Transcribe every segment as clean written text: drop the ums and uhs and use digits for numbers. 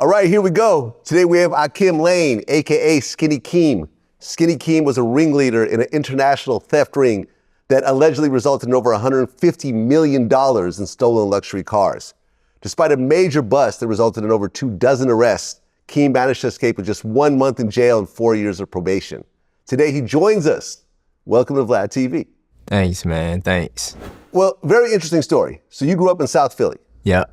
All right, here we go. Today we have Keem Lane, AKA Skinny Keem. Skinny Keem was a ringleader in an international theft ring that allegedly resulted in over $150 million in stolen luxury cars. Despite a major bust that resulted in over 24 arrests, Keem managed to escape with just 1 month in jail and 4 years of probation. Today he joins us. Welcome to Vlad TV. Thanks, man. Thanks. Well, very interesting story. So you grew up in South Philly. Yeah.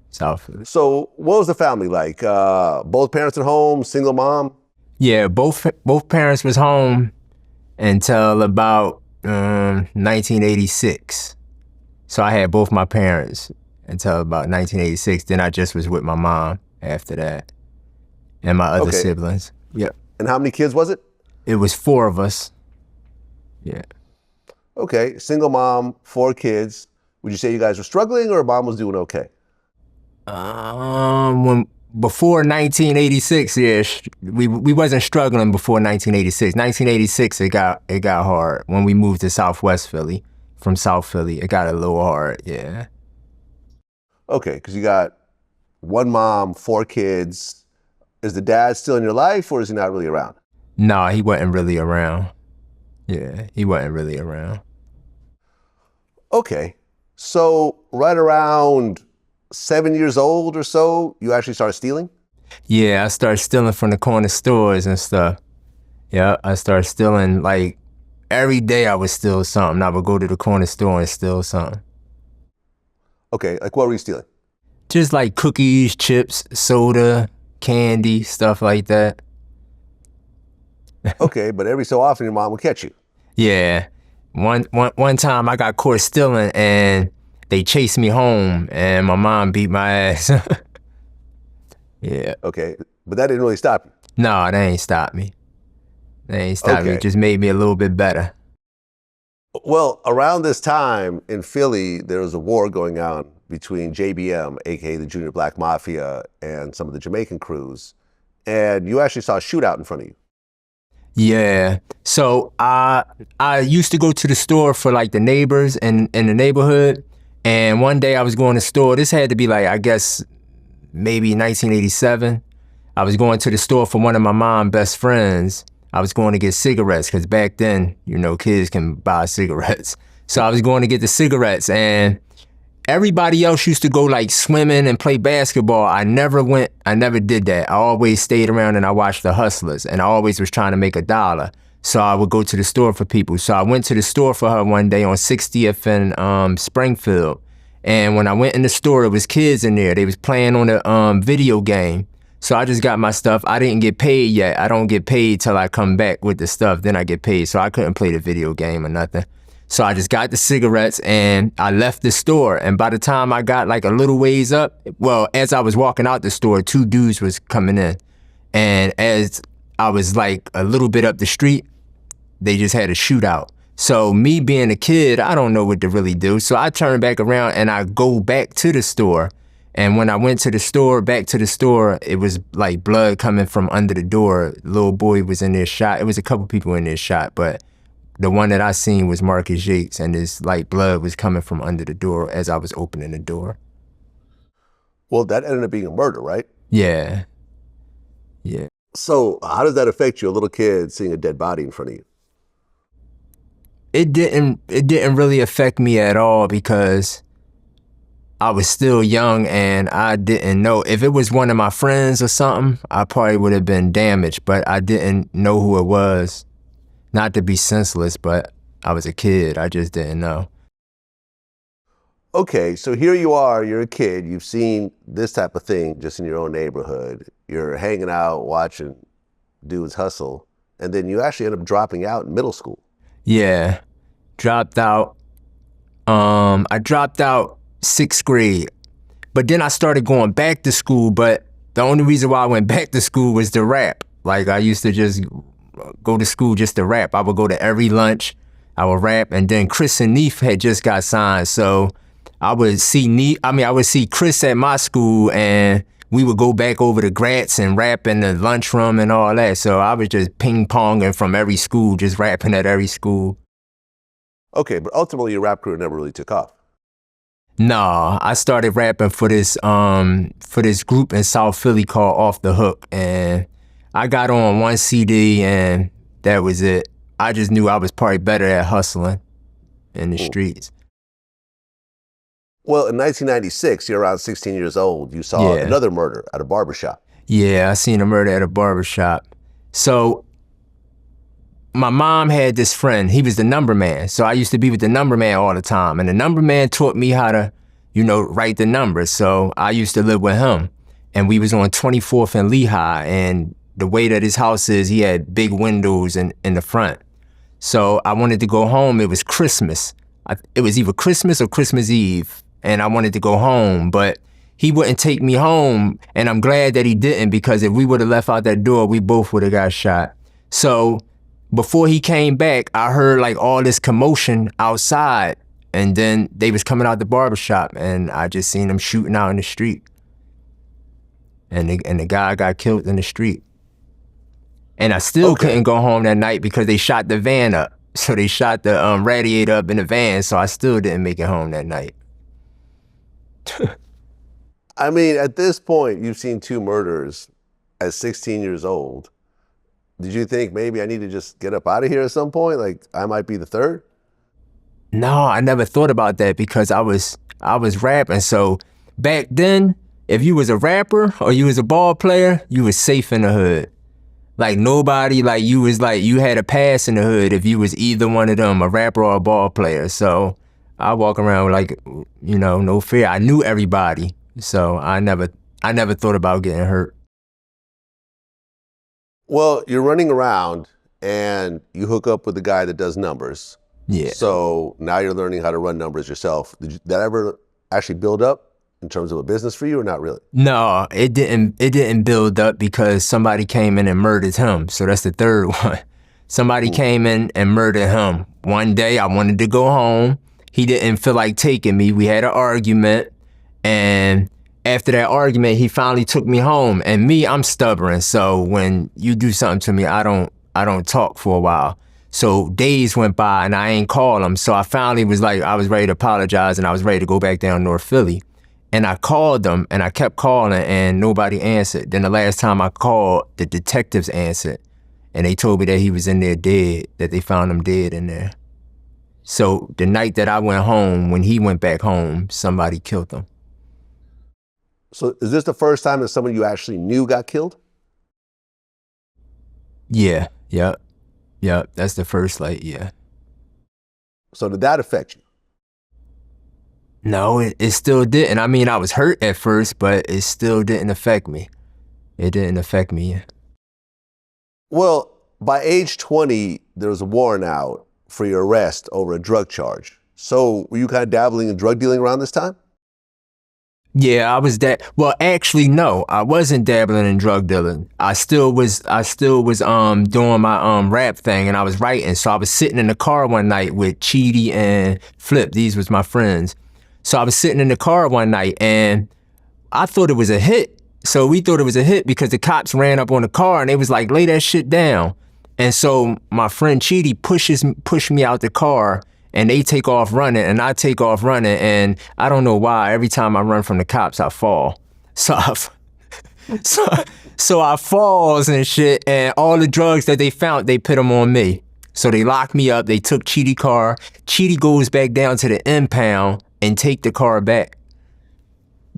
South Philly. So what was the family like? Both parents at home, single mom? Yeah, both parents was home until about 1986. So I had both my parents until about 1986. Then I just was with my mom after that and my other siblings. Yep. And how many kids was it? It was 4 of us. Yeah. Okay, single mom, 4 kids. Would you say you guys were struggling or mom was doing okay? Before 1986, yeah, we wasn't struggling before 1986. 1986, it got hard when we moved to Southwest Philly. From South Philly, it got a little hard, yeah. Okay, because you got 1 mom, 4 kids. Is the dad still in your life or is he not really around? No, he wasn't really around. Yeah, he wasn't really around. Okay, so right around 7 years old or so, you actually started stealing? Yeah, I started stealing from the corner stores and stuff. Yeah, I started stealing, like, every day I would steal something. I would go to the corner store and steal something. Okay, like what were you stealing? Just like cookies, chips, soda, candy, stuff like that. Okay, but every so often your mom would catch you. Yeah. One time I got caught stealing and they chased me home and my mom beat my ass. Yeah. Okay, but that didn't really stop you. No, they ain't stopped me. They ain't stopped me. It just made me a little bit better. Well, around this time in Philly, there was a war going on between JBM, aka the Junior Black Mafia, and some of the Jamaican crews. And you actually saw a shootout in front of you. Yeah. So I used to go to the store for like the neighbors in the neighborhood. And one day I was going to the store. This had to be like, I guess, maybe 1987. I was going to the store for one of my mom's best friends. I was going to get cigarettes because back then, you know, kids can buy cigarettes. So I was going to get the cigarettes and everybody else used to go like swimming and play basketball. I never did that. I always stayed around and I watched the hustlers and I always was trying to make $1. So I would go to the store for people. So I went to the store for her one day on 60th and Springfield. And when I went in the store, it was kids in there. They was playing on a video game. So I just got my stuff. I didn't get paid yet. I don't get paid till I come back with the stuff. Then I get paid. So I couldn't play the video game or nothing. So I just got the cigarettes and I left the store. And by the time I got like a little ways up, well, as I was walking out the store, 2 dudes was coming in. And as I was like a little bit up the street, they just had a shootout. So me being a kid, I don't know what to really do. So I turn back around and I go back to the store. And when I went to the store, back to the store, it was like blood coming from under the door. Little boy was in there shot. It was a couple people in there shot, but the one that I seen was Marcus Yates, and this like blood was coming from under the door as I was opening the door. Well, that ended up being a murder, right? Yeah. Yeah. So how does that affect you, a little kid seeing a dead body in front of you? It didn't really affect me at all because I was still young and I didn't know. If it was one of my friends or something, I probably would have been damaged, but I didn't know who it was. Not to be senseless, but I was a kid. I just didn't know. Okay, so here you are, you're a kid, you've seen this type of thing just in your own neighborhood. You're hanging out, watching dudes hustle, and then you actually end up dropping out in middle school. Yeah, dropped out. I dropped out 6th grade, but then I started going back to school, but the only reason why I went back to school was to rap. Like I used to just go to school just to rap. I would go to every lunch, I would rap, and then Chris and Neef had just got signed, so I would see I would see Chris at my school, and we would go back over to Gratz and rap in the lunchroom and all that. So I was just ping-ponging from every school, just rapping at every school. Okay, but ultimately your rap career never really took off. Nah, I started rapping for this group in South Philly called Off the Hook, and I got on one CD and that was it. I just knew I was probably better at hustling in the streets. Well, in 1996, you're around 16 years old. You saw Yeah. another murder at a barbershop. Yeah, I seen a murder at a barbershop. So my mom had this friend. He was the number man. So I used to be with the number man all the time. And the number man taught me how to, write the numbers. So I used to live with him. And we was on 24th and Lehigh. And the way that his house is, he had big windows in the front. So I wanted to go home. It was Christmas. It was either Christmas or Christmas Eve. And I wanted to go home, but he wouldn't take me home. And I'm glad that he didn't, because if we would have left out that door, we both would have got shot. So before he came back, I heard like all this commotion outside. And then they was coming out the barbershop and I just seen them shooting out in the street. And the guy got killed in the street. And I still couldn't go home that night because they shot the van up. So they shot the radiator up in the van. So I still didn't make it home that night. I mean, at this point, you've seen 2 murders at 16 years old. Did you think maybe I need to just get up out of here at some point? Like I might be the third? No, I never thought about that because I was rapping. So back then, if you was a rapper or you was a ball player, you was safe in the hood. Like nobody, like you had a pass in the hood if you was either one of them, a rapper or a ball player. So I walk around like, no fear. I knew everybody. So I never thought about getting hurt. Well, you're running around and you hook up with the guy that does numbers. Yeah. So now you're learning how to run numbers yourself. Did that ever actually build up in terms of a business for you or not really? No, it didn't build up because somebody came in and murdered him. So that's the third one. Somebody came in and murdered him. One day I wanted to go home. He didn't feel like taking me. We had an argument. And after that argument, he finally took me home. And me, I'm stubborn. So when you do something to me, I don't talk for a while. So days went by and I ain't call him. So I finally was like, I was ready to apologize and I was ready to go back down North Philly. And I called them and I kept calling and nobody answered. Then the last time I called, the detectives answered. And they told me that he was in there dead, that they found him dead in there. So the night that I went home, when he went back home, somebody killed him. So is this the first time that someone you actually knew got killed? Yeah, yep. That's the first, yeah. So did that affect you? No, it still didn't. I mean, I was hurt at first, but it still didn't affect me. It didn't affect me. Well, by age 20, there was a warrant out for your arrest over a drug charge. So were you kind of dabbling in drug dealing around this time? Yeah, I was well, actually, no, I wasn't dabbling in drug dealing. I still was doing my rap thing and I was writing. So I was sitting in the car one night with Cheedy and Flip. These was my friends. So I was sitting in the car one night and I thought it was a hit. So we thought it was a hit because the cops ran up on the car and they was like, lay that shit down. And so my friend Cheedy pushed me out the car and they take off running and I take off running and I don't know why, every time I run from the cops, I fall. So I falls and shit and all the drugs that they found, they put them on me. So they locked me up, they took Cheedy car. Cheedy goes back down to the impound and take the car back.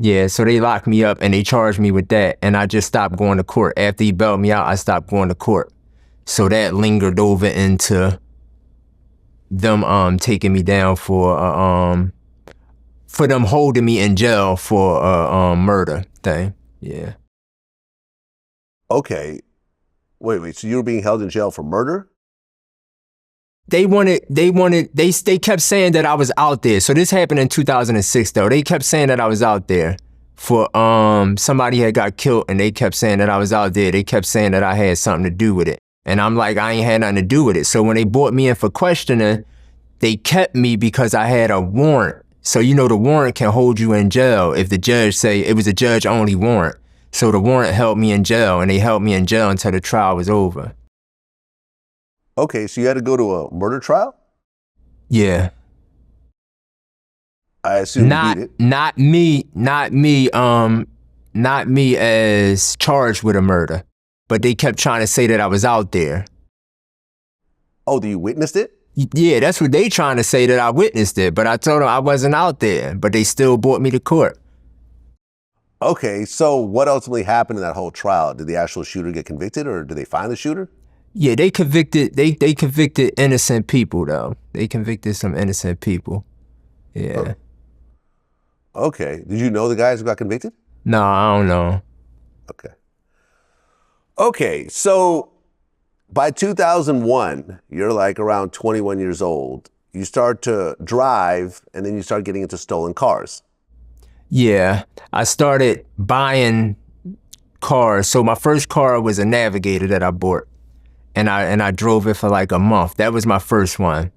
Yeah, so they locked me up and they charged me with that and I just stopped going to court. After he bailed me out, I stopped going to court. So that lingered over into them taking me down for them holding me in jail for a murder thing. Yeah. Okay. Wait, so you were being held in jail for murder? They kept saying that I was out there. So this happened in 2006 though. They kept saying that I was out there for somebody had got killed and they kept saying that I was out there. They kept saying that I had something to do with it. And I'm like, I ain't had nothing to do with it. So when they brought me in for questioning, they kept me because I had a warrant. So the warrant can hold you in jail if the judge say it was a judge only warrant. So the warrant held me in jail and they held me in jail until the trial was over. Okay, so you had to go to a murder trial? Yeah. I assume you beat it. Not me as charged with a murder, but they kept trying to say that I was out there. Oh, you witnessed it? Yeah, that's what they trying to say, that I witnessed it, but I told them I wasn't out there, but they still brought me to court. Okay, so what ultimately happened in that whole trial? Did the actual shooter get convicted, or did they find the shooter? Yeah, they convicted innocent people though. They convicted some innocent people. Yeah. Oh. Okay. Did you know the guys who got convicted? No, I don't know. Okay. Okay, so by 2001, you're like around 21 years old. You start to drive, and then you start getting into stolen cars. Yeah, I started buying cars. So my first car was a Navigator that I bought, and I drove it for like a month. That was my first one.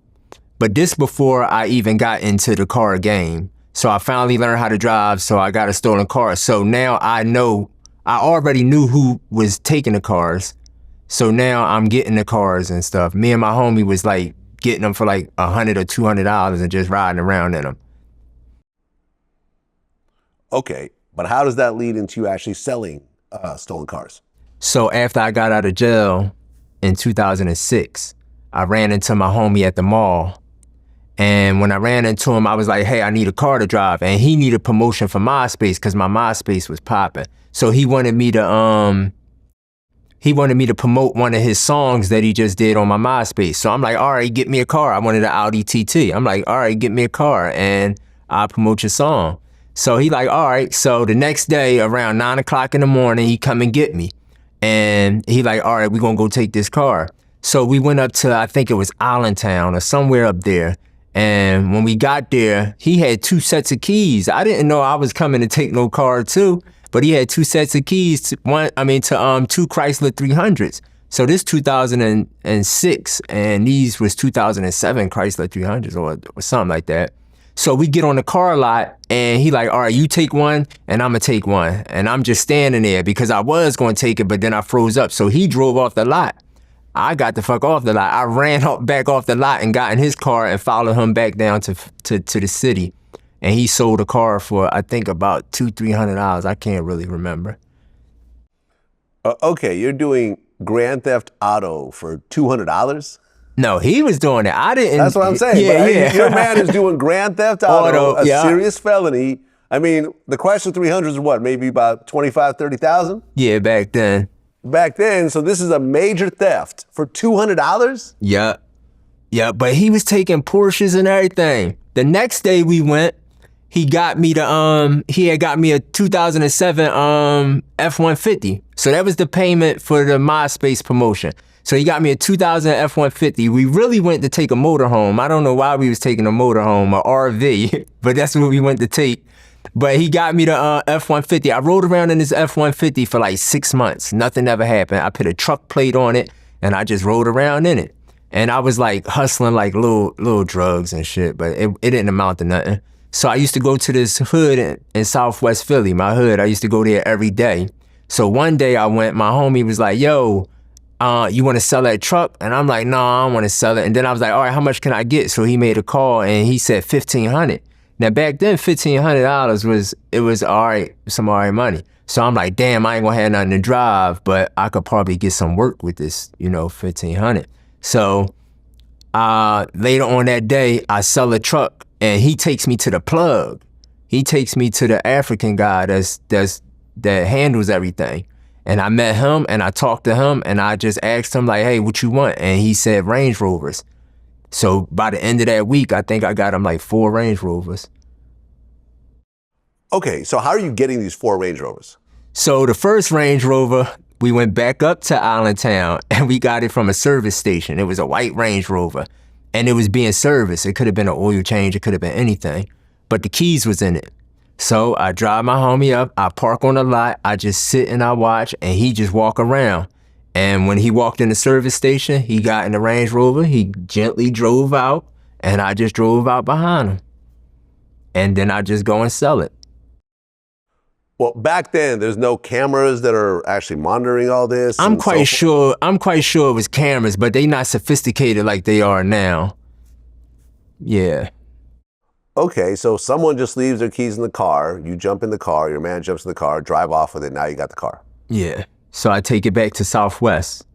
But this before I even got into the car game. So I finally learned how to drive, so I got a stolen car. So now I already knew who was taking the cars. So now I'm getting the cars and stuff. Me and my homie was like getting them for like $100 or $200 and just riding around in them. Okay, but how does that lead into you actually selling stolen cars? So after I got out of jail in 2006, I ran into my homie at the mall. And when I ran into him, I was like, hey, I need a car to drive. And he needed promotion for MySpace because my MySpace was popping. So he wanted me to promote one of his songs that he just did on my MySpace. So I'm like, all right, get me a car. I wanted an Audi TT. I'm like, all right, get me a car and I'll promote your song. So he like, all right. So the next day around 9 o'clock in the morning, he come and get me. And he like, all right, we're going to go take this car. So we went up to, I think it was Allentown or somewhere up there. And when we got there, he had 2 sets of keys. I didn't know I was coming to take no car too, but he had 2 sets of keys to 2 Chrysler 300s. So this 2006 and these was 2007 Chrysler 300s or something like that. So we get on the car lot and he like, all right, you take one and I'm gonna take one. And I'm just standing there because I was gonna take it, but then I froze up. So he drove off the lot. I got the fuck off the lot. I ran back off the lot and got in his car and followed him back down to the city. And he sold a car for, I think, about $200-300. I can't really remember. Okay, you're doing Grand Theft Auto for $200? No, he was doing it. I didn't. That's what I'm saying. Yeah. Your man is doing Grand Theft Auto, a yeah. serious felony. I mean, the Chrysler 300s is what, maybe about 25, 30,000? Yeah, back then. Back then, so this is a major theft for $200? Yeah, but he was taking Porsches and everything. The next day we went, he got me he had got me a 2007 F-150. So that was the payment for the MySpace promotion. So he got me a 2000 F-150. We really went to take a motorhome. I don't know why we was taking a motorhome, or RV, but that's what we went to take. But he got me the F-150. I rode around in this F-150 for like 6 months. Nothing ever happened. I put a truck plate on it and I just rode around in it. And I was like hustling like little drugs and shit, but it didn't amount to nothing. So I used to go to this hood in Southwest Philly, my hood. I used to go there every day. So one day I went, my homie was like, yo, you want to sell that truck? And I'm like, no, I don't want to sell it. And then I was like, all right, how much can I get? So he made a call and he said $1,500. Now back then, $1,500 was all right, some all right money. So I'm like, damn, I ain't gonna have nothing to drive, but I could probably get some work with this, $1,500. So later on that day, I sell a truck and he takes me to the plug. He takes me to the African guy that handles everything. And I met him and I talked to him and I just asked him like, hey, what you want? And he said Range Rovers. So by the end of that week, I think I got him like 4 Range Rovers. Okay, so how are you getting these 4 Range Rovers? So the first Range Rover, we went back up to Allentown and we got it from a service station. It was a white Range Rover and it was being serviced. It could have been an oil change, it could have been anything, but the keys was in it. So I drive my homie up, I park on the lot, I just sit and I watch and he just walk around. And when he walked in the service station, he got in the Range Rover, he gently drove out, and I just drove out behind him. And then I just go and sell it. Well, back then, there's no cameras that are actually monitoring all this. I'm quite sure it was cameras, but they not sophisticated like they are now. Yeah. Okay, so someone just leaves their keys in the car. You jump in the car. Your man jumps in the car, drive off with it. Now you got the car. Yeah. So I take it back to Southwest.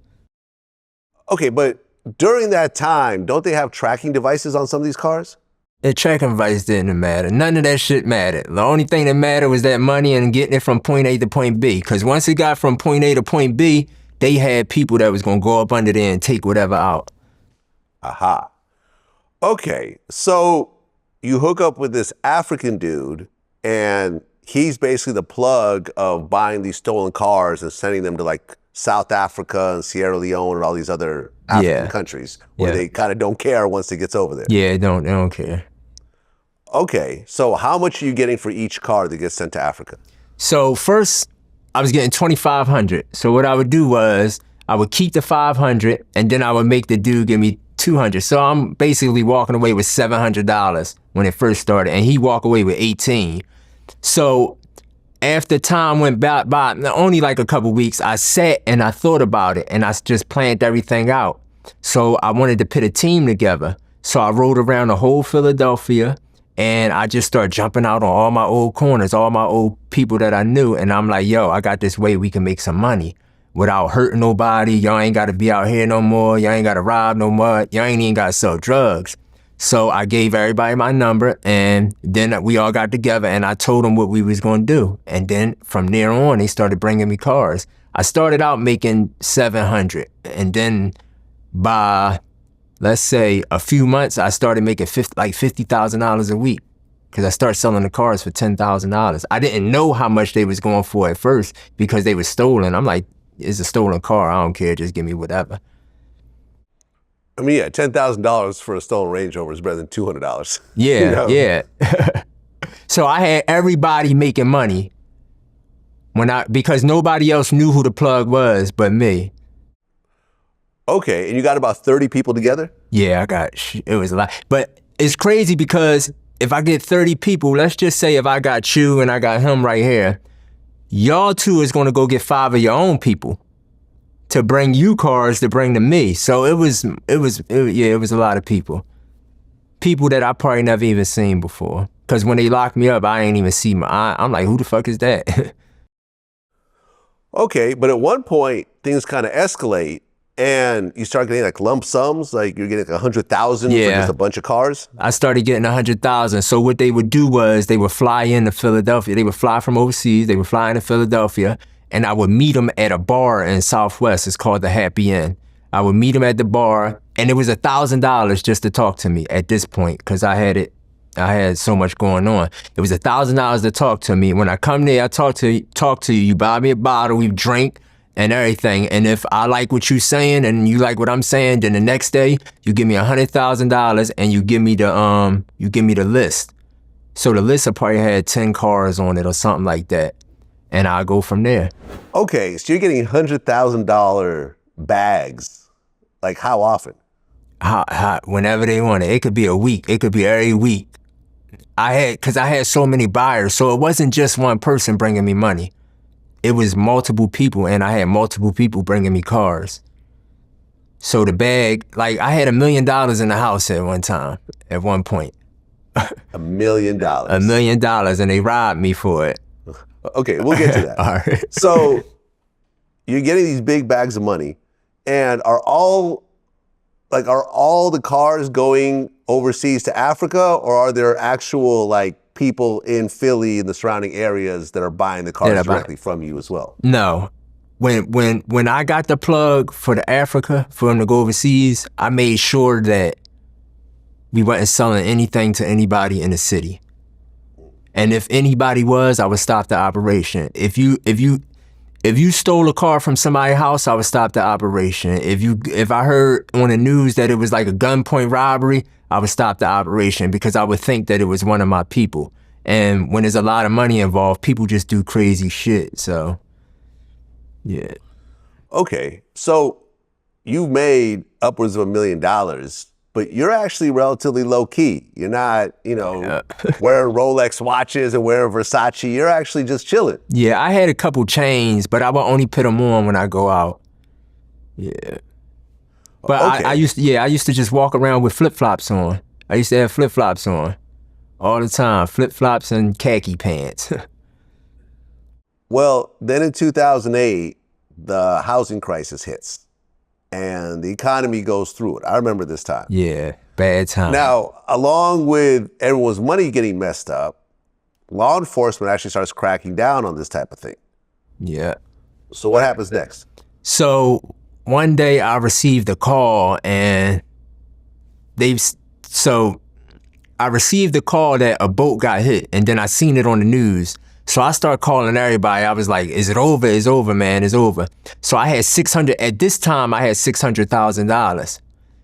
Okay, but during that time, don't they have tracking devices on some of these cars? The tracking device didn't matter. None of that shit mattered. The only thing that mattered was that money and getting it from point A to point B. Because once it got from point A to point B, they had people that was going to go up under there and take whatever out. Aha. Okay, so you hook up with this African dude, and he's basically the plug of buying these stolen cars and sending them to like South Africa and Sierra Leone and all these other African countries where they kind of don't care once it gets over there. Yeah, they don't care. Okay, so how much are you getting for each car that gets sent to Africa? So first, I was getting $2,500. So what I would do was I would keep the $500, and then I would make the dude give me $200. So I'm basically walking away with $700 when it first started, and he walk away with 18. So after time went by, only like a couple weeks, I sat and I thought about it, and I just planned everything out. So I wanted to put a team together. So I rode around the whole Philadelphia, and I just started jumping out on all my old corners, all my old people that I knew. And I'm like, yo, I got this way we can make some money without hurting nobody. Y'all ain't got to be out here no more. Y'all ain't got to rob no more. Y'all ain't even got to sell drugs. So I gave everybody my number, and then we all got together, and I told them what we was going to do. And then from there on, they started bringing me cars. I started out making $700, and then by, let's say, a few months, I started making $50,000 a week, because I started selling the cars for $10,000. I didn't know how much they was going for at first because they were stolen. I'm like, it's a stolen car. I don't care. Just give me whatever. I mean, yeah, $10,000 for a stolen Range Rover is better than $200. Yeah, you know? Yeah. So I had everybody making money because nobody else knew who the plug was but me. Okay, and you got about 30 people together? Yeah, it was a lot. But it's crazy because if I get 30 people, let's just say if I got you and I got him right here, y'all two is gonna go get 5 of your own people to bring you cars to bring to me. So it was a lot of people. People that I probably never even seen before. Cause when they locked me up, I ain't even see I'm like, who the fuck is that? Okay, but at one point, things kind of escalate and you start getting like lump sums, like you're getting like 100,000 for just a bunch of cars? I started getting 100,000. So what they would do was they would fly into Philadelphia. They would fly from overseas. They would fly into Philadelphia, and I would meet them at a bar in Southwest. It's called the Happy Inn. I would meet them at the bar, and it was $1,000 just to talk to me at this point because I had so much going on. It was $1,000 to talk to me. When I come there, I talk to you. You buy me a bottle, we drink and everything. And if I like what you're saying and you like what I'm saying, then the next day you give me $100,000 and you give me the list. So the list probably had 10 cars on it or something like that. And I'll go from there. Okay, so you're getting $100,000 bags. Like how often? Whenever they want it. It could be a week. It could be every week. Because I had so many buyers. So it wasn't just one person bringing me money. It was multiple people, and I had multiple people bringing me cars. So the bag, like I had $1 million in the house at one time, at one point. $1 million? $1 million, and they robbed me for it. Okay, we'll get to that. All right. So you're getting these big bags of money, and are all the cars going overseas to Africa, or are there actual like people in Philly and the surrounding areas that are buying the cars directly from you as well? No. When I got the plug for the Africa, for them to go overseas, I made sure that we wasn't selling anything to anybody in the city. And if anybody was, I would stop the operation. If you stole a car from somebody's house, I would stop the operation. If I heard on the news that it was like a gunpoint robbery, I would stop the operation because I would think that it was one of my people. And when there's a lot of money involved, people just do crazy shit. So, yeah. Okay, so you made upwards of $1 million, but you're actually relatively low key. You're not, wearing Rolex watches and wearing Versace. You're actually just chilling. Yeah, I had a couple chains, but I would only put them on when I go out. Yeah. But okay. I used to just walk around with flip-flops on. I used to have flip-flops on. all the time, flip-flops and khaki pants. Well, then in 2008, the housing crisis hits and the economy goes through it. I remember this time. Yeah, bad time. Now, along with everyone's money getting messed up, law enforcement actually starts cracking down on this type of thing. Yeah. So what happens next? So one day I received a call and I received the call that a boat got hit, and then I seen it on the news. So I started calling everybody. I was like, is it over? It's over, man, it's over. So I had at this time I had $600,000.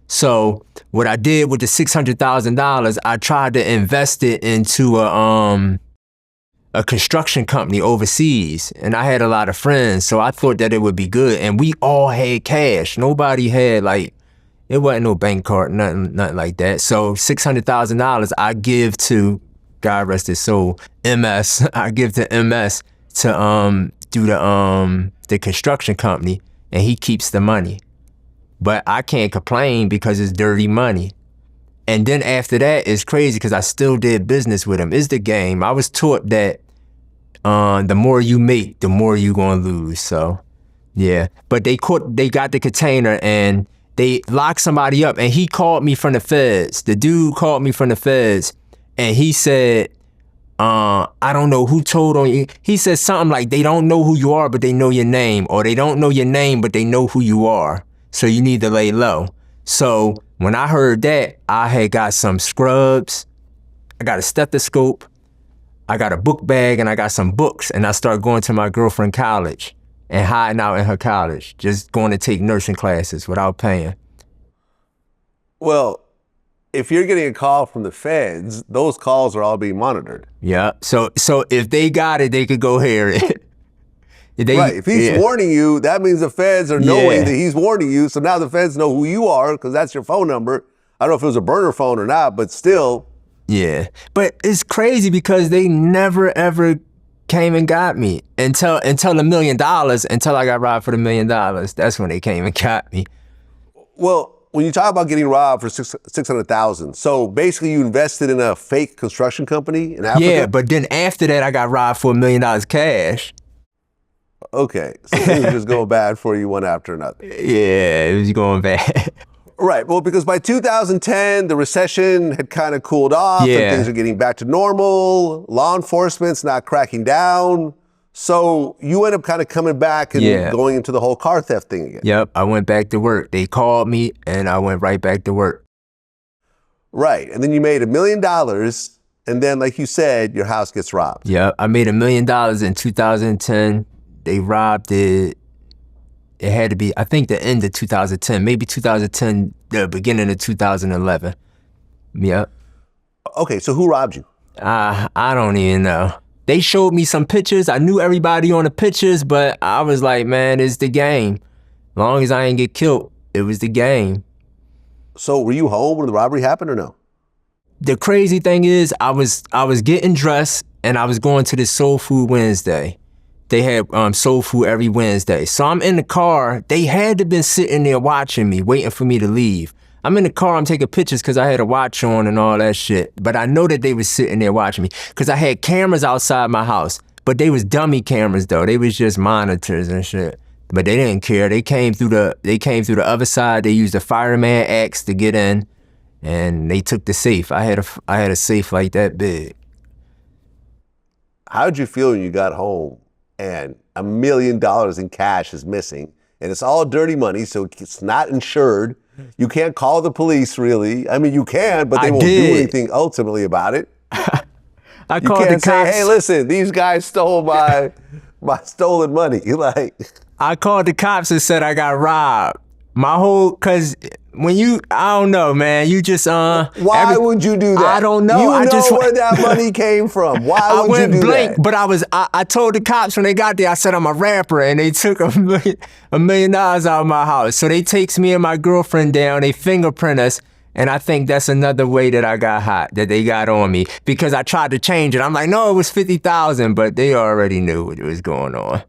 So what I did with the $600,000, I tried to invest it into a construction company overseas, and I had a lot of friends, so I thought that it would be good. And we all had cash. Nobody had it wasn't no bank card, nothing like that. So $600,000 I give to, God rest his soul, MS. I give to MS to do the construction company, and he keeps the money. But I can't complain because it's dirty money. And then after that, it's crazy because I still did business with him. It's the game. I was taught that the more you make, the more you gonna lose. So, yeah. But they got the container and they locked somebody up. And he called me from the feds. The dude called me from the feds, and he said, I don't know who told on you. He said something like, they don't know who you are, but they know your name, or they don't know your name, but they know who you are. So you need to lay low. So when I heard that, I had got some scrubs, I got a stethoscope, I got a book bag, and I got some books. And I started going to my girlfriend's college and hiding out in her college, just going to take nursing classes without paying. Well, if you're getting a call from the feds, those calls are all being monitored. Yeah. So if they got it, they could go hear it. Right. If he's warning you, that means the feds are knowing that he's warning you. So now the feds know who you are because that's your phone number. I don't know if it was a burner phone or not, but still. Yeah. But it's crazy because they never, ever came and got me until $1 million, until I got robbed for the $1 million. That's when they came and got me. Well, when you talk about getting robbed for $600,000, so basically you invested in a fake construction company in Africa? Yeah, but then after that, I got robbed for $1 million cash. Okay, so things just go bad for you one after another. Yeah, it was going bad. Right, well, because by 2010, the recession had kind of cooled off and things are getting back to normal. Law enforcement's not cracking down. So you end up kind of coming back and going into the whole car theft thing again. Yep, I went back to work. They called me and I went right back to work. Right, and then you made $1 million, and then, like you said, your house gets robbed. Yep, I made $1 million in 2010. They robbed it. It had to be, I think, the end of 2010, maybe 2010, the beginning of 2011. Yep. Okay, so who robbed you? I don't even know. They showed me some pictures. I knew everybody on the pictures, but I was like, man, it's the game. As long as I ain't get killed, it was the game. So were you home when the robbery happened or no? The crazy thing is, I was getting dressed and I was going to this Soul Food Wednesday. They had soul food every Wednesday. So I'm in the car. They had to been sitting there watching me, waiting for me to leave. I'm in the car, I'm taking pictures because I had a watch on and all that shit. But I know that they was sitting there watching me because I had cameras outside my house. But they was dummy cameras though. They was just monitors and shit. But they didn't care. They came through the other side. They used a fireman axe to get in, and they took the safe. I had a safe like that big. How'd you feel when you got home and $1 million in cash is missing, and it's all dirty money, so it's not insured? You can't call the police, really. I mean, you can, but they won't do anything ultimately about it. I called the cops. Say, hey, listen, these guys stole my stolen money. I called the cops and said I got robbed. Cause when I don't know, man, you just, Why would you do that? I don't know. You know where that money came from. Why would you do blank, that? But I told the cops when they got there, I said I'm a rapper, and they took $1 million out of my house. So they takes me and my girlfriend down, they fingerprint us, and I think that's another way that I got hot, that they got on me, because I tried to change it. I'm like, no, it was 50,000, but they already knew what was going on.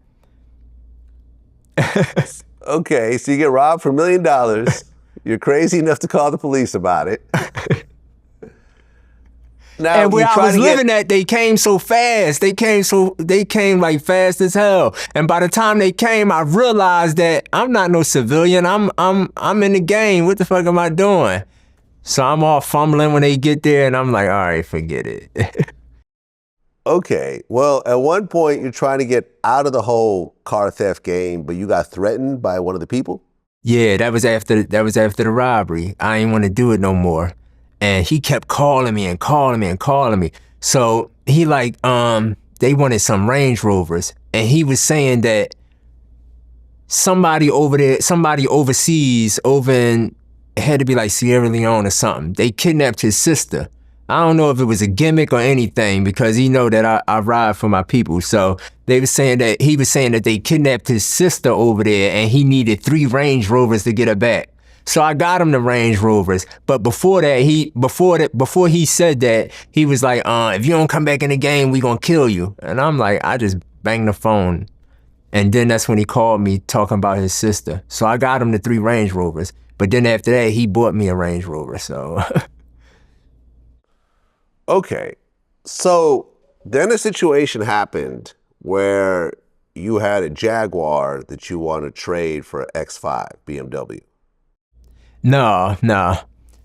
Okay, so you get robbed for $1 million. You're crazy enough to call the police about it. Now, And where you I try was to get- living at, they came so fast. They came like fast as hell. And by the time they came, I realized that I'm not no civilian. I'm in the game. What the fuck am I doing? So I'm all fumbling when they get there, and I'm like, all right, forget it. Okay. Well, at one point you're trying to get out of the whole car theft game, but you got threatened by one of the people? Yeah, that was after the robbery. I didn't want to do it no more. And he kept calling me and calling me and calling me. So he like, they wanted some Range Rovers. And he was saying that somebody over there, somebody overseas, over in, it had to be like Sierra Leone or something. They kidnapped his sister. I don't know if it was a gimmick or anything, because he know that I ride for my people. So they were saying that he was saying that they kidnapped his sister over there, and he needed 3 Range Rovers to get her back. So I got him the Range Rovers. But before he said that, he was like, if you don't come back in the game, we gonna kill you. And I'm like, I just banged the phone. And then that's when he called me talking about his sister. So I got him the 3 Range Rovers. But then after that, he bought me a Range Rover, so. Okay. So then a situation happened where you had a Jaguar that you want to trade for an X5 BMW. No.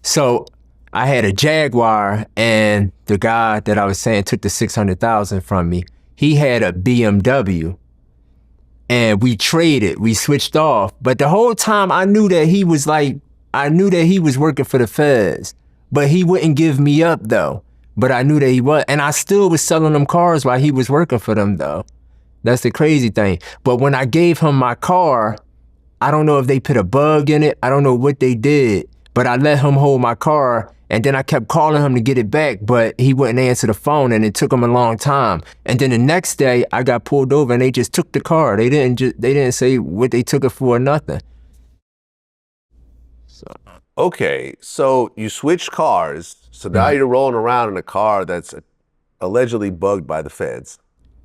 So I had a Jaguar, and the guy that I was saying took the 600,000 from me. He had a BMW, and we traded. We switched off. But the whole time I knew that he was working for the feds, but he wouldn't give me up though. But I knew that he was, and I still was selling them cars while he was working for them though. That's the crazy thing. But when I gave him my car, I don't know if they put a bug in it. I don't know what they did, but I let him hold my car, and then I kept calling him to get it back, but he wouldn't answer the phone, and it took him a long time. And then the next day I got pulled over, and they just took the car. They didn't say what they took it for or nothing. Okay, so you switched cars. So now you're rolling around in a car that's allegedly bugged by the feds.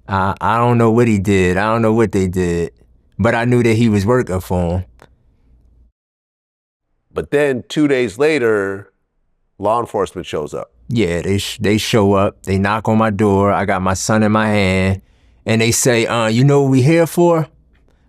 I don't know what he did. I don't know what they did, but I knew that he was working for him. But then 2 days later, law enforcement shows up. Yeah, they show up. They knock on my door. I got my son in my hand, and they say, you know what we here for?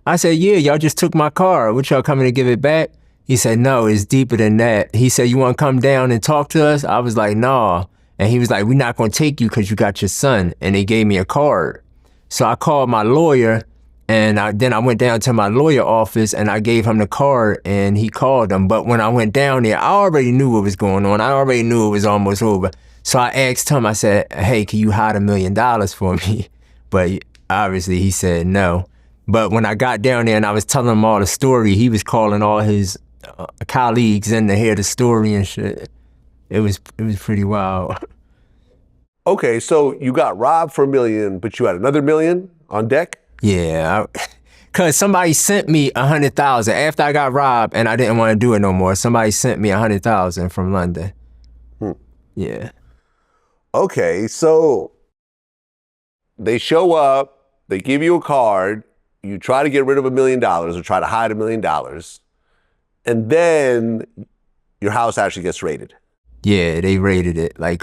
I said, yeah, y'all just took my car. What, y'all coming to give it back? He said, no, it's deeper than that. He said, you want to come down and talk to us? I was like, nah. And he was like, we're not going to take you because you got your son. And they gave me a card. So I called my lawyer, and then I went down to my lawyer office, and I gave him the card, and he called them. But when I went down there, I already knew what was going on. I already knew it was almost over. So I asked him, I said, hey, can you hide $1 million for me? But obviously he said no. But when I got down there and I was telling him all the story, he was calling all his colleagues in to hear the story and shit. It was pretty wild. Okay, so you got robbed for $1 million, but you had another $1 million on deck? Yeah, cause somebody sent me 100,000 after I got robbed, and I didn't want to do it no more. Somebody sent me 100,000 from London. Yeah. Okay, so they show up, they give you a card, you try to get rid of $1 million or try to hide $1 million, and then your house actually gets raided. Yeah, they raided it. Like,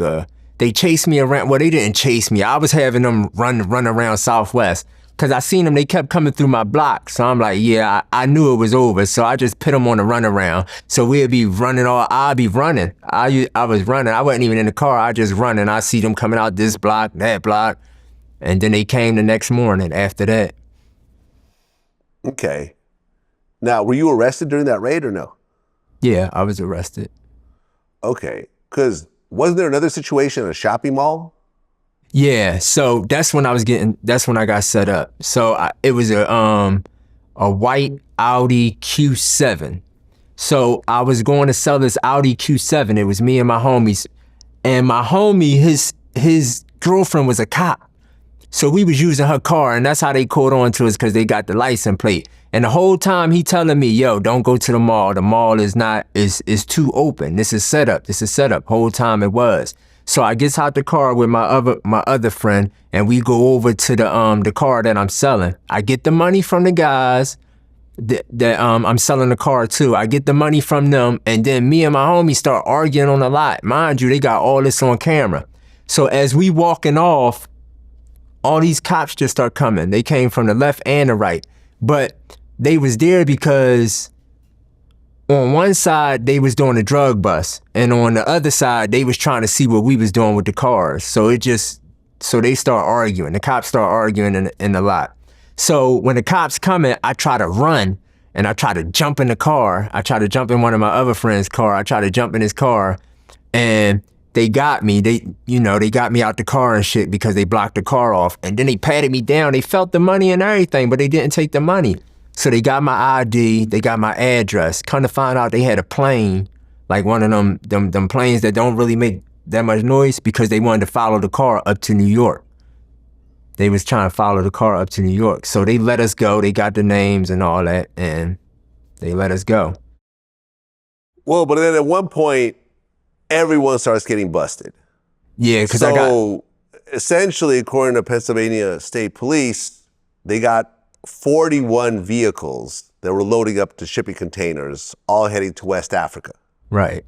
they chased me around. Well, they didn't chase me. I was having them run around Southwest, because I seen them. They kept coming through my block. So I'm like, yeah, I knew it was over. So I just put them on a runaround. So we'd be running I'd be running. I was running. I wasn't even in the car. I just running. I see them coming out this block, that block. And then they came the next morning after that. Okay. Now, were you arrested during that raid or no? Yeah, I was arrested. Okay, because wasn't there another situation in a shopping mall? Yeah, so that's when I got set up. So it was a white Audi Q7. So I was going to sell this Audi Q7. It was me and my homies. And my homie, his girlfriend was a cop. So we was using her car, and that's how they caught on to us, because they got the license plate. And the whole time he telling me, yo, don't go to the mall. The mall is too open. This is set up. Whole time it was. So I gets out the car with my other friend, and we go over to the car that I'm selling. I get the money from the guys that I'm selling the car to. I get the money from them, and then me and my homie start arguing on the lot. Mind you, they got all this on camera. So as we walking off, all these cops just start coming. They came from the left and the right. But they was there because on one side, they was doing a drug bust. And on the other side, they was trying to see what we was doing with the cars. So they start arguing. The cops start arguing in the lot. So when the cops coming, I try to run and I try to jump in the car. I try to jump in one of my other friend's car. I try to jump in his car and they got me. They got me out the car and shit because they blocked the car off. And then they patted me down. They felt the money and everything, but they didn't take the money. So they got my ID, they got my address. Come to find out they had a plane, like one of them planes that don't really make that much noise because they wanted to follow the car up to New York. They was trying to follow the car up to New York. So they let us go. They got the names and all that, and they let us go. Well, but then at one point, everyone starts getting busted. Yeah, because essentially, according to Pennsylvania State Police, they got 41 vehicles that were loading up to shipping containers, all heading to West Africa. Right.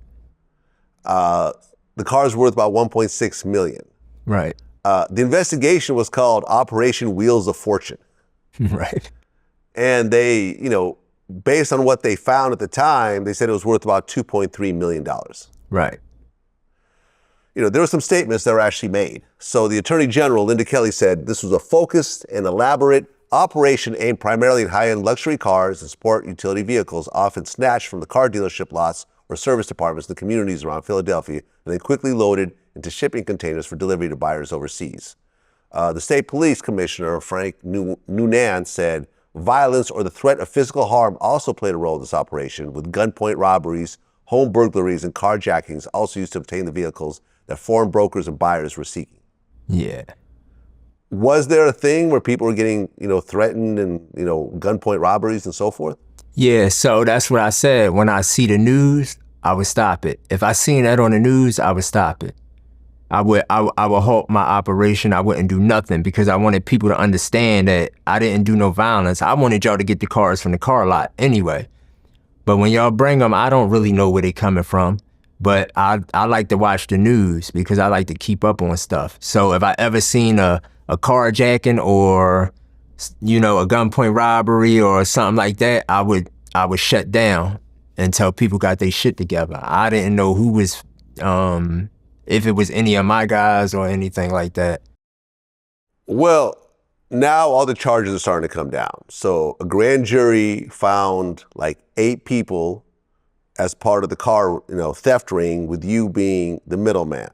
The car's worth about $1.6 million. Right. The investigation was called Operation Wheels of Fortune. Right. And they, based on what they found at the time, they said it was worth about $2.3 million. Right. There were some statements that were actually made. So the Attorney General, Linda Kelly, said this was a focused and elaborate operation aimed primarily at high-end luxury cars and sport utility vehicles, often snatched from the car dealership lots or service departments in the communities around Philadelphia, and then quickly loaded into shipping containers for delivery to buyers overseas. The state police commissioner, Frank Noonan, said violence or the threat of physical harm also played a role in this operation, with gunpoint robberies, home burglaries, and carjackings also used to obtain the vehicles that foreign brokers and buyers were seeking. Yeah. Was there a thing where people were getting, threatened and, gunpoint robberies and so forth? Yeah, so that's what I said. When I see the news, I would stop it. If I seen that on the news, I would stop it. I would halt my operation. I wouldn't do nothing because I wanted people to understand that I didn't do no violence. I wanted y'all to get the cars from the car lot anyway. But when y'all bring them, I don't really know where they coming from. But I like to watch the news because I like to keep up on stuff. So if I ever seen a carjacking or, a gunpoint robbery or something like that, I would shut down until people got their shit together. I didn't know who was, if it was any of my guys or anything like that. Well, now all the charges are starting to come down. So a grand jury found like 8 people as part of the car, theft ring, with you being the middleman.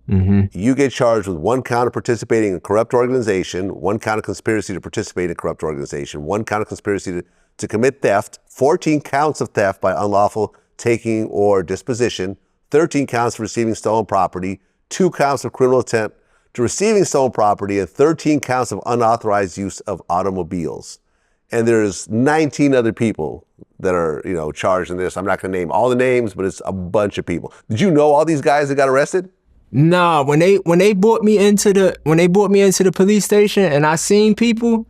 Mm-hmm. You get charged with 1 count of participating in a corrupt organization, 1 count of conspiracy to participate in a corrupt organization, 1 count of conspiracy to commit theft, 14 counts of theft by unlawful taking or disposition, 13 counts of receiving stolen property, 2 counts of criminal attempt to receiving stolen property, and 13 counts of unauthorized use of automobiles. And there's 19 other people that are, charged in this. I'm not going to name all the names, but it's a bunch of people. Did you know all these guys that got arrested? Nah, when they brought me into the police station and I seen people,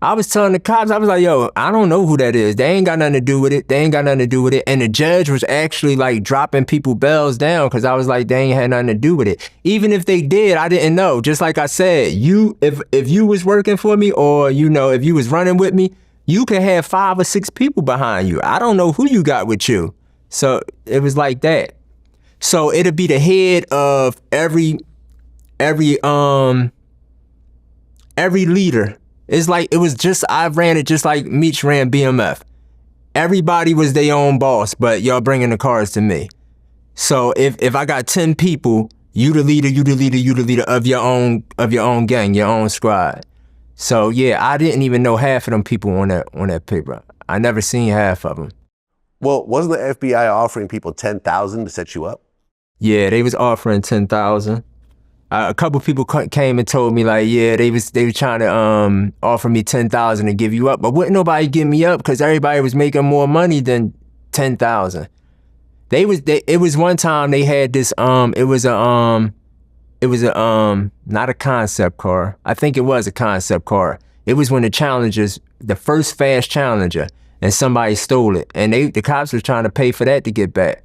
I was telling the cops, I was like, yo, I don't know who that is. They ain't got nothing to do with it. And the judge was actually like dropping people bells down because I was like, they ain't had nothing to do with it. Even if they did, I didn't know. Just like I said, if you was working for me or, if you was running with me, you could have 5 or 6 people behind you. I don't know who you got with you. So it was like that. So it'll be the head of every leader. It's like, I ran it just like Meech ran BMF. Everybody was their own boss, but y'all bringing the cars to me. So if I got 10 people, you the leader of your own gang, your own squad. So yeah, I didn't even know half of them people on that paper. I never seen half of them. Well, wasn't the FBI offering people $10,000 to set you up? Yeah, they was offering $10,000. A couple people came and told me like, yeah, they was trying to offer me $10,000 to give you up, but wouldn't nobody give me up because everybody was making more money than $10,000. It was one time they had this it was not a concept car. I think it was a concept car. It was when the first fast Challenger, and somebody stole it, and the cops was trying to pay for that to get back.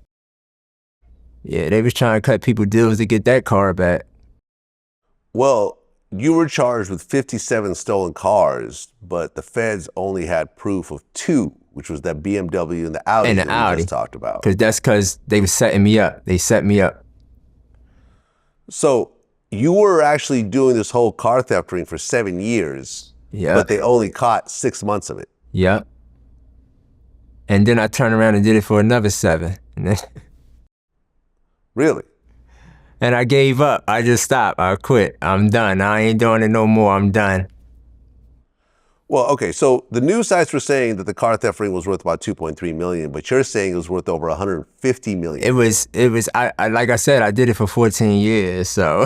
Yeah, they was trying to cut people deals to get that car back. Well, you were charged with 57 stolen cars, but the feds only had proof of 2, which was that BMW and the Audi And the that we Audi. just talked about. Because they was setting me up. They set me up. So you were actually doing this whole car theft ring for 7 years, Yeah. but they only caught 6 months of it. Yep. And then I turned around and did it for another 7. Really? And I gave up. I just stopped. I quit. I'm done. I ain't doing it no more. I'm done. Well, okay, so the news sites were saying that the car theft ring was worth about 2.3 million, but you're saying it was worth over 150 million. It was, I like I said, I did it for 14 years, so.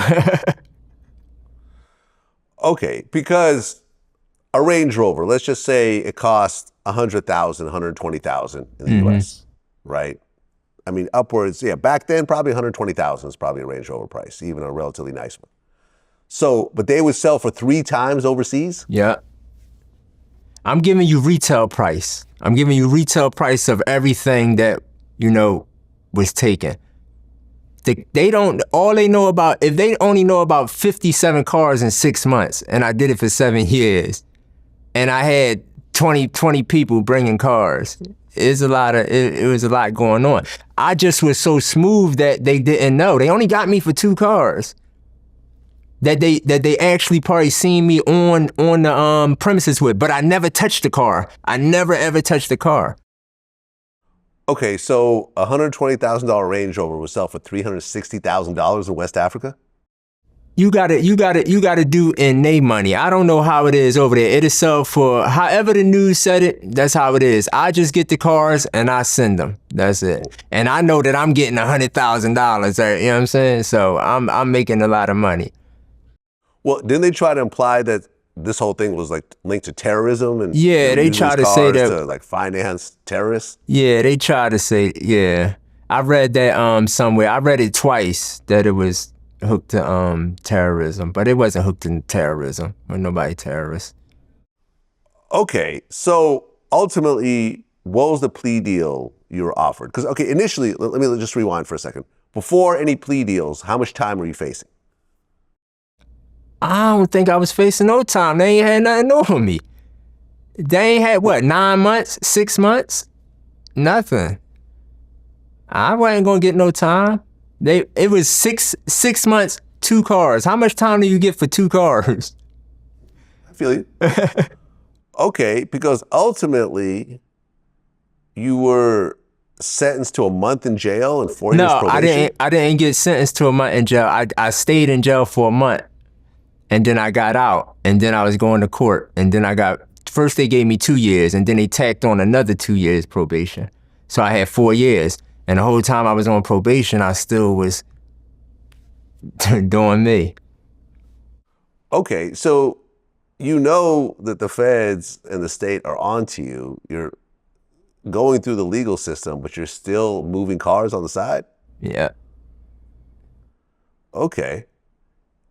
Okay, because a Range Rover, let's just say it cost 100,000, 120,000 in the US, right? I mean, upwards, yeah, back then probably 120,000 is probably a Range Rover price, even a relatively nice one. So, but they would sell for 3 times overseas? Yeah. I'm giving you retail price. I'm giving you retail price of everything that, was taken. They don't, all they know about, if they only know about 57 cars in 6 months, and I did it for 7 years, and I had 20 people bringing cars, it was a lot going on. I just was so smooth that they didn't know. They only got me for 2 cars. That they actually probably seen me on the premises with, but I never touched the car. I never ever touched the car. Okay, so a $120,000 Range Rover would sell for $360,000 in West Africa? You gotta do in they money. I don't know how it is over there. It'll sell for however the news said it. That's how it is. I just get the cars and I send them. That's it. And I know that I'm getting $100,000. You know what I'm saying? So I'm making a lot of money. Well, didn't they try to imply that this whole thing was like linked to terrorism and yeah, they try to say that to like finance terrorists? Yeah, they try to say I read that somewhere. I read it twice that it was hooked to terrorism, but it wasn't hooked to terrorism. Or nobody terrorist. Okay, so ultimately, what was the plea deal you were offered? Because okay, initially, let me just rewind for a second. Before any plea deals, how much time were you facing? I don't think I was facing no time. They ain't had nothing on me. They ain't had, 9 months, 6 months? Nothing. I wasn't gonna get no time. It was six months, 2 cars. How much time do you get for 2 cars? I feel you. Okay, because ultimately, you were sentenced to a month in jail and 4 years probation? No, I didn't get sentenced to a month in jail. I stayed in jail for a month. And then I got out, and then I was going to court, and then first they gave me 2 years, and then they tacked on another 2 years probation. So I had 4 years, and the whole time I was on probation, I still was doing me. Okay, so you know that the feds and the state are onto you. You're going through the legal system, but you're still moving cars on the side? Yeah. Okay.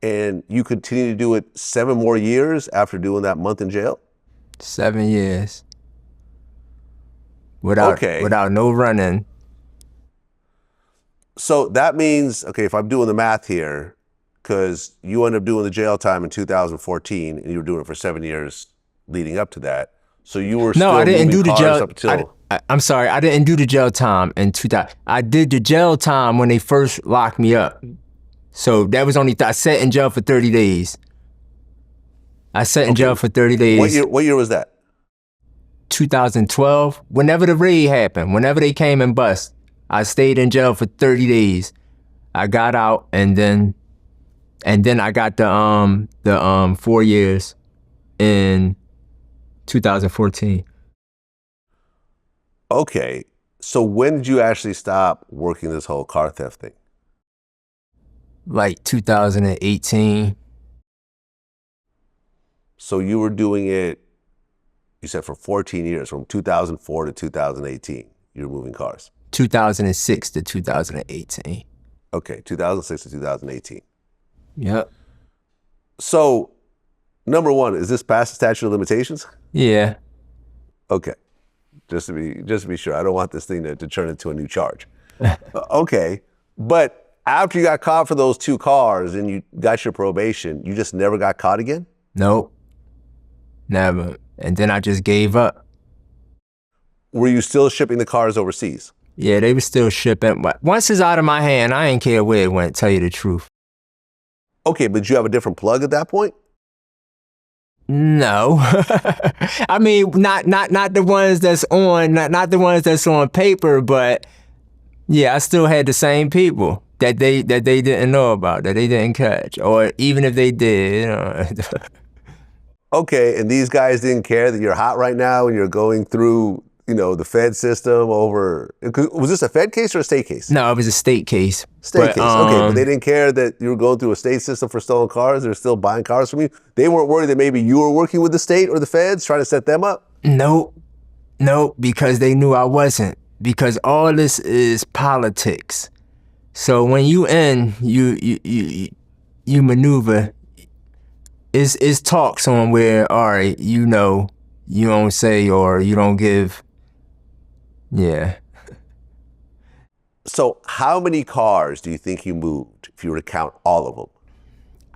And you continue to do it 7 more years after doing that month in jail? 7 years. Without no running. So that means, okay, if I'm doing the math here, because you end up doing the jail time in 2014 and you were doing it for 7 years leading up to that. So you were still I didn't do the jail. Up until... I'm sorry, I didn't do the jail time in 2000. I did the jail time when they first locked me up. So that was only, I sat in jail for 30 days. I sat in jail for 30 days. What year was that? 2012. Whenever the raid happened, whenever they came and bust, I stayed in jail for 30 days. I got out and then I got the 4 years in 2014. Okay. So when did you actually stop working this whole car theft thing? Like 2018. So you were doing it, you said for 14 years, from 2004 to 2018, you were moving cars. 2006 to 2018. Okay, 2006 to 2018. Yep. So, number one, is this past the statute of limitations? Yeah. Okay. Just to be sure, I don't want this thing to turn into a new charge. Okay. But after you got caught for those 2 cars and you got your probation, you just never got caught again? Nope, never. And then I just gave up. Were you still shipping the cars overseas? Yeah, they were still shipping. But once it's out of my hand, I ain't care where it went, tell you the truth. Okay, but you have a different plug at that point? No. I mean, not the ones that's on, not the ones that's on paper, but yeah, I still had the same people that they didn't know about, that they didn't catch. Or even if they did, you know. Okay, and these guys didn't care that you're hot right now and you're going through, you know, the Fed system over. Was this a Fed case or a state case? No, it was a state case. State case. Okay, but they didn't care that you were going through a state system for stolen cars. They're still buying cars from you. They weren't worried that maybe you were working with the state or the feds trying to set them up? Nope, because they knew I wasn't. Because all this is politics. So when you in, you maneuver. It's talks on where, all right, you know, you don't say or you don't give. Yeah. So how many cars do you think you moved, if you were to count all of them,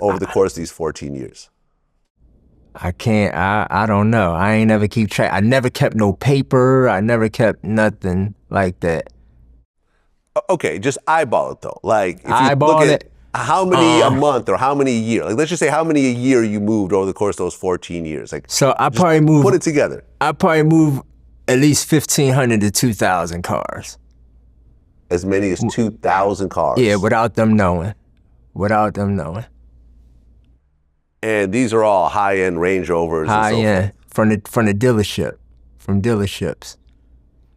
over the course of these 14 years? I don't know. I ain't never keep track. I never kept no paper. I never kept nothing like that. Okay, just eyeball it though. Like if you Eyeball look at it. how many a month or how many a year, like let's just say how many a year you moved over the course of those 14 years. Like, So I probably moved. put it together. I probably moved at least 1,500 to 2,000 cars. As many as 2,000 cars. Yeah, without them knowing. Without them knowing. And these are all high-end Range Rovers High and so end from the dealership, from dealerships.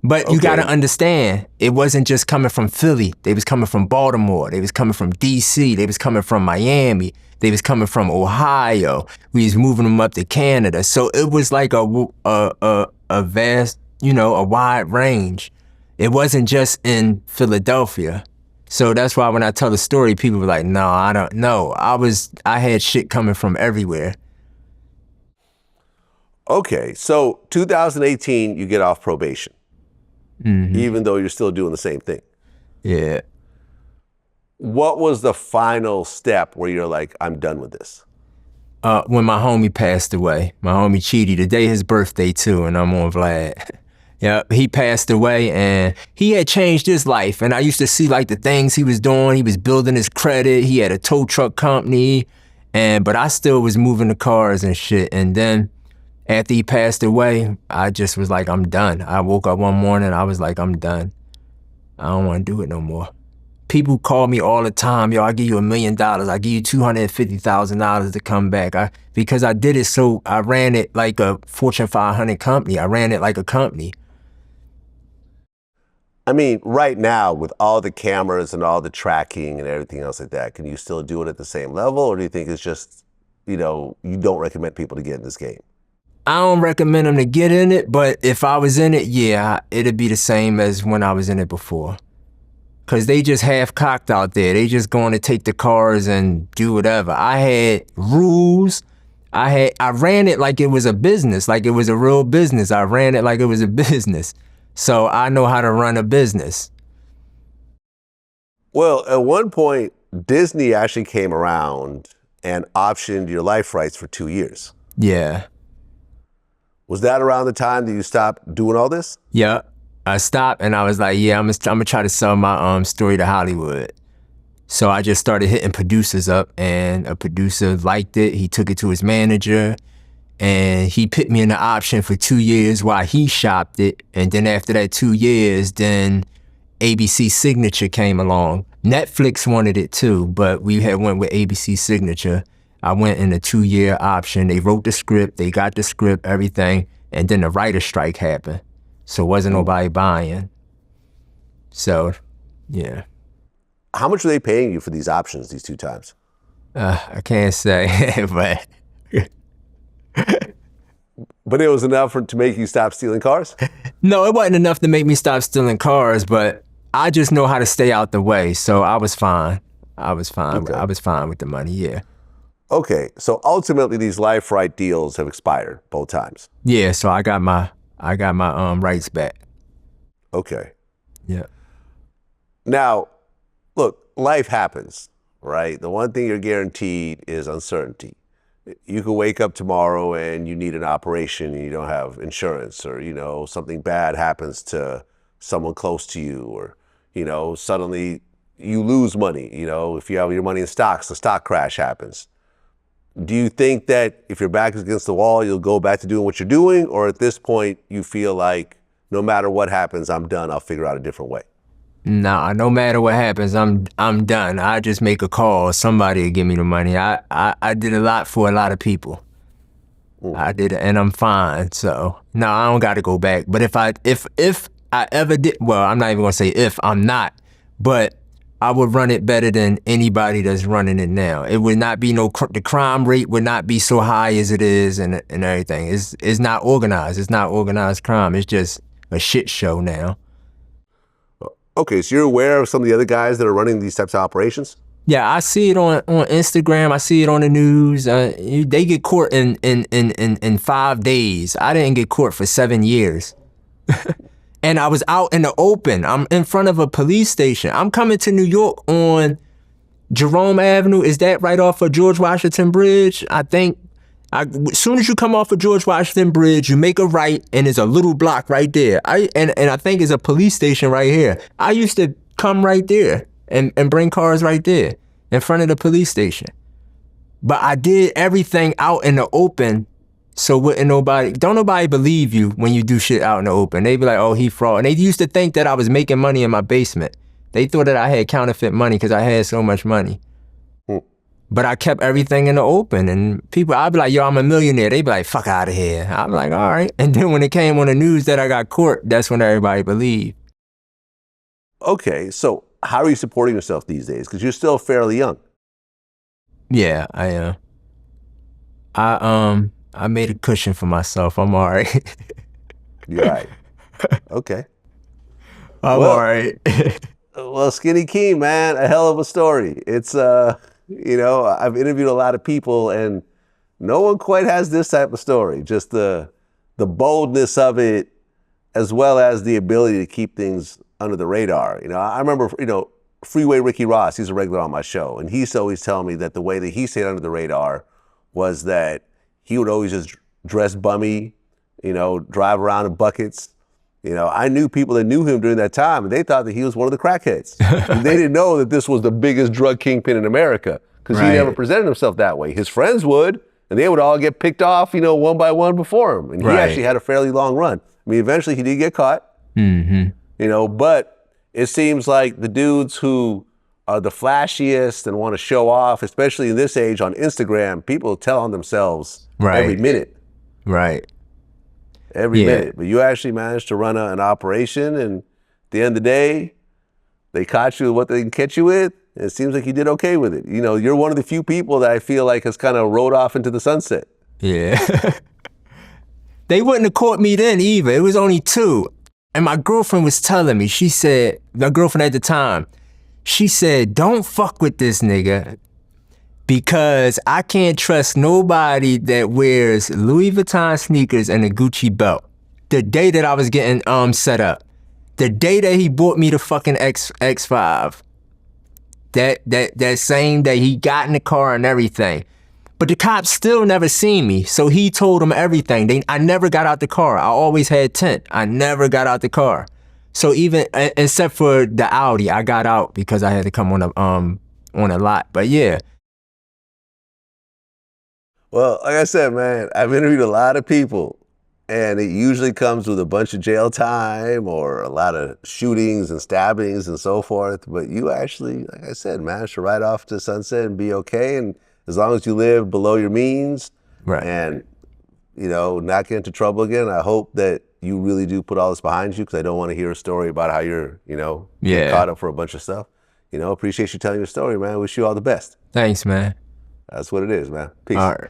But you gotta understand, it wasn't just coming from Philly. They was coming from Baltimore. They was coming from DC. They was coming from Miami. They was coming from Ohio. We was moving them up to Canada. So it was like a vast, you know, a wide range. It wasn't just in Philadelphia. So that's why when I tell the story, people were like, no, I don't know. I had shit coming from everywhere. Okay, so 2018, you get off probation, even though you're still doing the same thing. Yeah. What was the final step where you're like, I'm done with this? When my homie passed away, my homie Cheedy, the day his birthday too, and I'm on Vlad. Yeah, he passed away and he had changed his life. And I used to see like the things he was doing. He was building his credit. He had a tow truck company, but I still was moving the cars and shit. And then after he passed away, I just was like, I'm done. I woke up one morning, I was like, I'm done. I don't want to do it no more. People call me all the time, yo, I give you $1 million. I give you $250,000 to come back. Because I did it so I ran it like a Fortune 500 company. I ran it like a company. I mean, right now, with all the cameras and all the tracking and everything else like that, can you still do it at the same level? Or do you think it's just, you know, you don't recommend people to get in this game? I don't recommend them to get in it, but if I was in it, yeah, it'd be the same as when I was in it before. Cause they just half cocked out there. They just going to take the cars and do whatever. I had rules. I ran it like it was a business, like it was a real business. I ran it like it was a business. So I know how to run a business. Well, at one point, Disney actually came around and optioned your life rights for 2 years. Yeah. Was that around the time that you stopped doing all this? Yeah. I stopped and I was like, yeah, I'm gonna try to sell my story to Hollywood. So I just started hitting producers up and a producer liked it. He took it to his manager and he put me in the option for 2 years while he shopped it. And then after that 2 years, then ABC Signature came along. Netflix wanted it too, but we had went with ABC Signature. I went in a 2-year option. They wrote the script, they got the script, everything. And then the writer's strike happened. So wasn't nobody buying. So, yeah. How much were they paying you for these options these 2 times? I can't say, but. But it was enough to make you stop stealing cars? No, it wasn't enough to make me stop stealing cars, but I just know how to stay out the way. So I was fine. I was fine. Okay. I was fine with the money, yeah. Okay, so ultimately these life right deals have expired both times. Yeah, so I got my rights back. Okay. Yeah. Now, look, life happens, right? The one thing you're guaranteed is uncertainty. You could wake up tomorrow and you need an operation and you don't have insurance, or, something bad happens to someone close to you, or, suddenly you lose money. If you have your money in stocks, the stock crash happens. Do you think that if your back is against the wall, you'll go back to doing what you're doing? Or at this point, you feel like no matter what happens, I'm done, I'll figure out a different way? Nah, no matter what happens, I'm done. I just make a call. Somebody will give me the money. I did a lot for a lot of people. I did it, and I'm fine. So no, I don't got to go back. But if I ever did, well, I'm not even gonna say if. I'm not, but I would run it better than anybody that's running it now. It would not be the crime rate would not be so high as it is, and everything. It's not organized. It's not organized crime. It's just a shit show now. Okay, so you're aware of some of the other guys that are running these types of operations? Yeah, I see it on Instagram. I see it on the news. They get caught in 5 days. I didn't get caught for 7 years. And I was out in the open. I'm in front of a police station. I'm coming to New York on Jerome Avenue. Is that right off of George Washington Bridge? I think. As soon as you come off of George Washington Bridge, you make a right, and there's a little block right there. And I think it's a police station right here. I used to come right there and bring cars right there in front of the police station. But I did everything out in the open, so don't nobody believe you when you do shit out in the open. They be like, oh, he fraud. And they used to think that I was making money in my basement. They thought that I had counterfeit money because I had so much money. But I kept everything in the open, and I'd be like, yo, I'm a millionaire. They'd be like, fuck out of here. I'd be like, all right. And then when it came on the news that I got caught, that's when everybody believed. Okay, so how are you supporting yourself these days? Because you're still fairly young. Yeah, I am. I made a cushion for myself. I'm all right. You're right. Okay. I'm all right. Well, Skinny Keem, man, a hell of a story. It's, I've interviewed a lot of people, and no one quite has this type of story. Just the boldness of it, as well as the ability to keep things under the radar. I remember, Freeway Ricky Ross, he's a regular on my show, and he used to always tell me that the way that he stayed under the radar was that he would always just dress bummy, drive around in buckets. I knew people that knew him during that time, and they thought that he was one of the crackheads. They didn't know that this was the biggest drug kingpin in America, because he never presented himself that way. His friends would, and they would all get picked off, one by one before him. And he actually had a fairly long run. I mean, eventually he did get caught, but it seems like the dudes who are the flashiest and want to show off, especially in this age on Instagram, people tell on themselves every minute. Right. Every minute. But you actually managed to run an operation, and at the end of the day, they caught you with what they can catch you with, and it seems like you did okay with it. You're one of the few people that I feel like has kind of rode off into the sunset. Yeah. They wouldn't have caught me then either. It was only 2. And my girlfriend was telling me, she said, my girlfriend at the time, she said, don't fuck with this nigga, because I can't trust nobody that wears Louis Vuitton sneakers and a Gucci belt. The day that I was getting set up, the day that he bought me the fucking X5, that same day he got in the car and everything. But the cops still never seen me, so he told them everything. I never got out the car. I always had tint. I never got out the car. So even except for the Audi, I got out because I had to come on a lot. But yeah. Well, like I said, man, I've interviewed a lot of people, and it usually comes with a bunch of jail time or a lot of shootings and stabbings and so forth. But you actually, like I said, managed to ride off to sunset and be okay. And as long as you live below your means, and, not get into trouble again, I hope that you really do put all this behind you, because I don't want to hear a story about how you're, getting caught up for a bunch of stuff. Appreciate you telling your story, man. Wish you all the best. Thanks, man. That's what it is, man. Peace. All right.